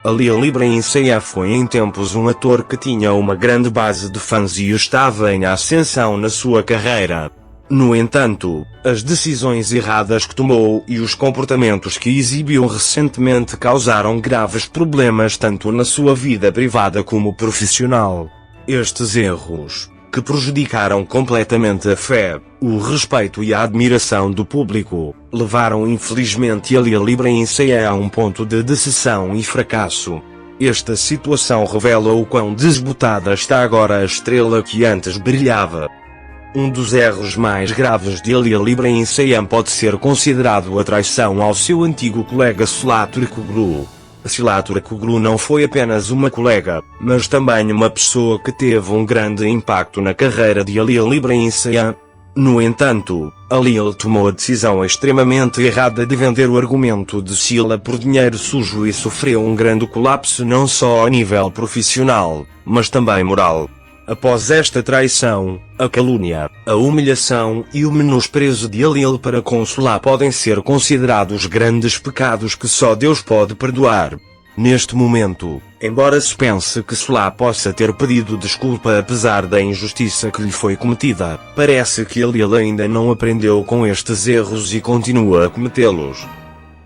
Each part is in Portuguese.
Ali Ali Ibrahim Seian foi em tempos um ator que tinha uma grande base de fãs e estava em ascensão na sua carreira. No entanto, as decisões erradas que tomou e os comportamentos que exibiu recentemente causaram graves problemas tanto na sua vida privada como profissional. Estes erros, que prejudicaram completamente a fé, o respeito e a admiração do público, levaram infelizmente Ali Ali Ibrahim Seian a um ponto de decepção e fracasso. Esta situação revela o quão desbotada está agora a estrela que antes brilhava. Um dos erros mais graves de Ali Ali Ibrahim Seian pode ser considerado a traição ao seu antigo colega Salah Turkoglu. Salah Turkoglu não foi apenas uma colega, mas também uma pessoa que teve um grande impacto na carreira de Ali Ali Ibrahim Seian. No entanto, Ali tomou a decisão extremamente errada de vender o argumento de Sila por dinheiro sujo e sofreu um grande colapso não só a nível profissional, mas também moral. Após esta traição, a calúnia, a humilhação e o menosprezo de Ali para com Salah podem ser considerados grandes pecados que só Deus pode perdoar. Neste momento, embora se pense que Salah possa ter pedido desculpa apesar da injustiça que lhe foi cometida, parece que Ali ainda não aprendeu com estes erros e continua a cometê-los.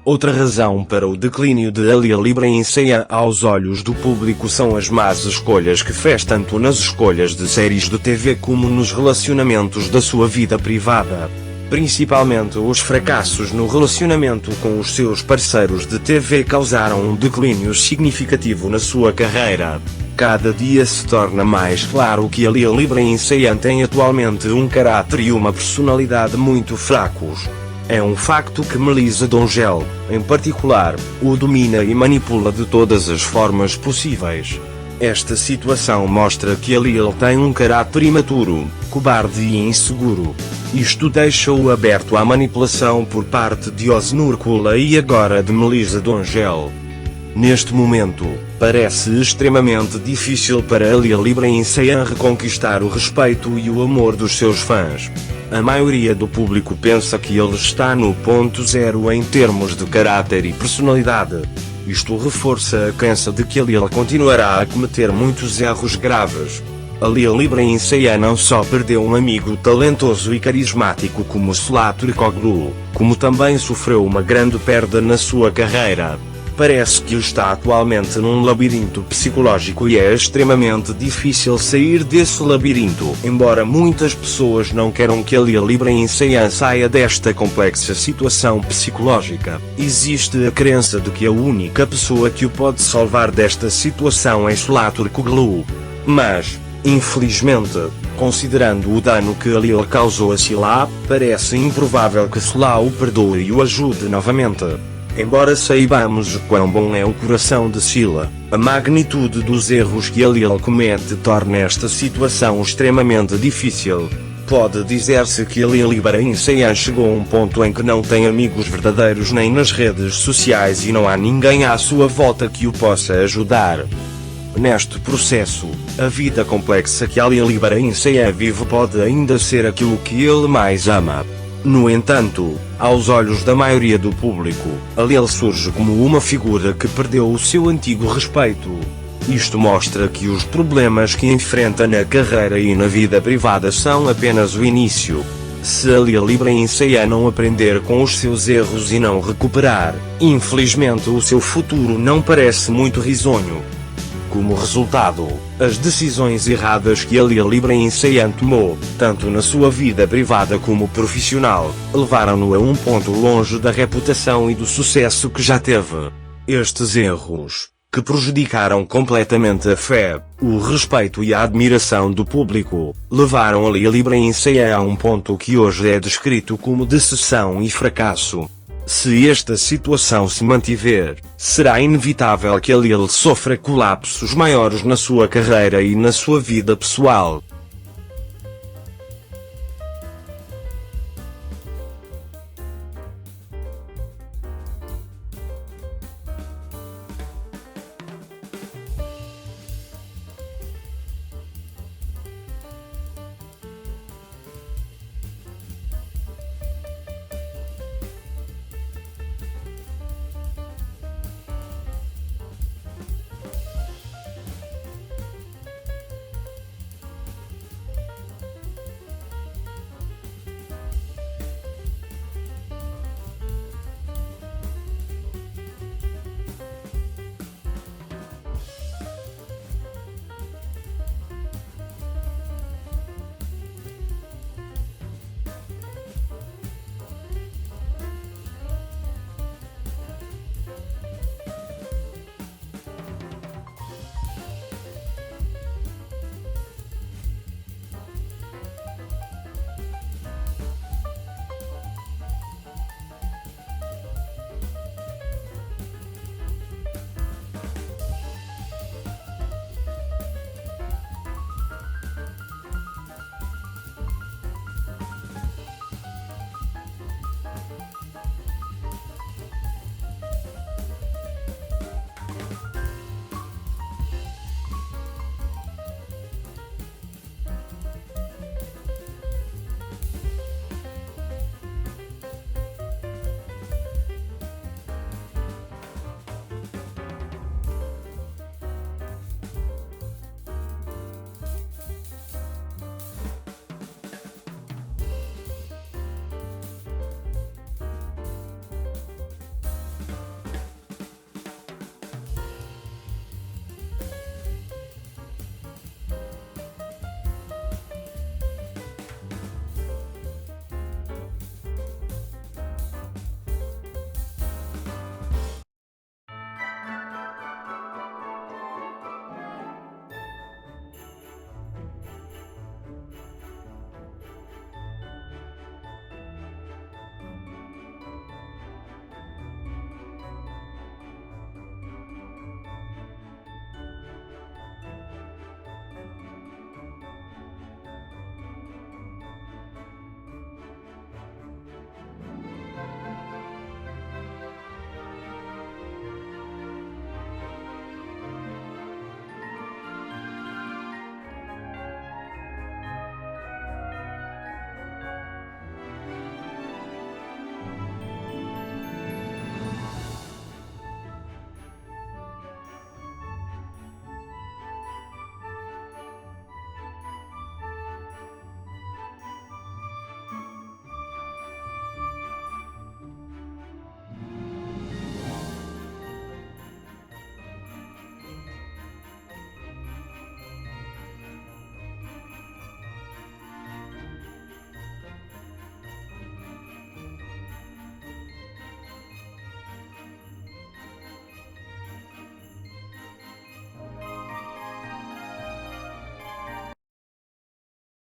Outra razão para o declínio de Ali Ali Ibrahim Seian aos olhos do público são as más escolhas que fez tanto nas escolhas de séries de TV como nos relacionamentos da sua vida privada. Principalmente os fracassos no relacionamento com os seus parceiros de TV causaram um declínio significativo na sua carreira. Cada dia se torna mais claro que Ali Ali Ibrahim Seian tem atualmente um caráter e uma personalidade muito fracos. É um facto que Melissa Dongel, em particular, o domina e manipula de todas as formas possíveis. Esta situação mostra que Ali tem um caráter imaturo, cobarde e inseguro. Isto deixa-o aberto à manipulação por parte de Oznur Kula e agora de Melissa Dongel. Neste momento, parece extremamente difícil para Ali Ali Ibrahim Seian reconquistar o respeito e o amor dos seus fãs. A maioria do público pensa que ele está no ponto zero em termos de caráter e personalidade. Isto reforça a crença de que Ali continuará a cometer muitos erros graves. Ali Ali Ibrahim Seian não só perdeu um amigo talentoso e carismático como Salah Turkoglu, como também sofreu uma grande perda na sua carreira. Parece que está atualmente num labirinto psicológico e é extremamente difícil sair desse labirinto. Embora muitas pessoas não queiram que Ali Ali Ibrahim Seian saia desta complexa situação psicológica, existe a crença de que a única pessoa que o pode salvar desta situação é Salah Turkoglu. Mas, infelizmente, considerando o dano que Ali causou a Salah, parece improvável que Salah o perdoe e o ajude novamente. Embora saibamos o quão bom é o coração de Sila, a magnitude dos erros que Ali comete torna esta situação extremamente difícil. Pode dizer-se que Ali Ibrahim Seian chegou a um ponto em que não tem amigos verdadeiros nem nas redes sociais e não há ninguém à sua volta que o possa ajudar. Neste processo, a vida complexa que Ali Ibrahim Seian vive pode ainda ser aquilo que ele mais ama. No entanto, aos olhos da maioria do público, Ali surge como uma figura que perdeu o seu antigo respeito. Isto mostra que os problemas que enfrenta na carreira e na vida privada são apenas o início. Se Ali Ibrahim Seian não aprender com os seus erros e não recuperar, infelizmente o seu futuro não parece muito risonho. Como resultado, as decisões erradas que Ali Ibrahim Seian tomou, tanto na sua vida privada como profissional, levaram-no a um ponto longe da reputação e do sucesso que já teve. Estes erros, que prejudicaram completamente a fé, o respeito e a admiração do público, levaram Ali Ibrahim Seian a um ponto que hoje é descrito como decepção e fracasso. Se esta situação se mantiver, será inevitável que Ali sofra colapsos maiores na sua carreira e na sua vida pessoal.